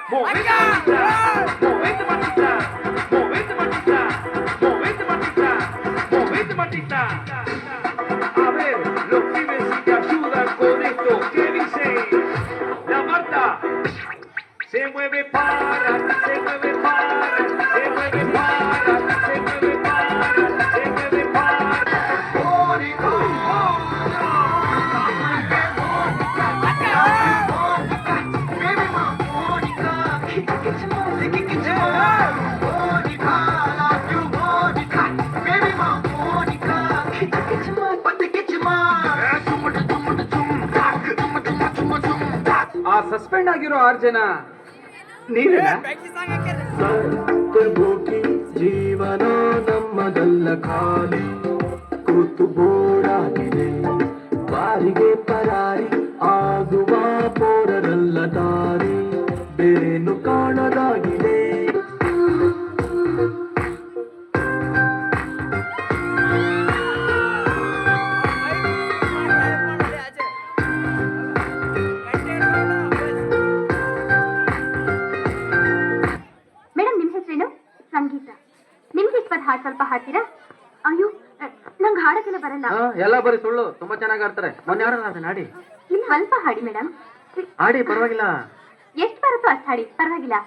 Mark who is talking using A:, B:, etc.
A: A ver, los pibes si te ayudan con esto, ¿qué dice? La Marta se mueve para, se mueve para, se mueve para, se mueve para, se mueve para.
B: ಆ suspend ಆಗಿರೋ 6 ಜನ ನೀವೇನಾ?
C: ಭೋಗಿ ಜೀವನ ನಮ್ಮದಲ್ಲ ಖಾಲಿ ಕೂತು ಬೋರಾಗಿದೆ ಬಾರಿಗೆ ಪರಾರಿ ಆಗುವ ಪೋರರಲ್ಲ ದಾರಿ ಬೇರೇನು ಕಾಣದಾಗಿದೆ.
D: ಸಂಗೀತ. ನಿಮ್ಗೆ ಇಷ್ಟವಾದ ಹಾಡು ಸ್ವಲ್ಪ ಹಾಡ್ತೀರಾ? ಅಯ್ಯೋ, ನಂಗೆ ಹಾಡಕ್ಕೆಲ್ಲ ಬರಲ್ಲ.
B: ಎಲ್ಲ ಬರೀ ಸುಳ್ಳು. ತುಂಬಾ ಚೆನ್ನಾಗಿ ಆಡ್ತಾರೆ. ಮೊನ್ನೆ ಆಡೋಣ ಹಾಡಿ.
D: ಇಲ್ಲಿ ಸ್ವಲ್ಪ ಹಾಡಿ ಮೇಡಮ್.
B: ಹಾಡಿ ಪರವಾಗಿಲ್ಲ.
D: ಎಷ್ಟು ಬರುತ್ತೋ ಅಷ್ಟು ಹಾಡಿ, ಪರವಾಗಿಲ್ಲ.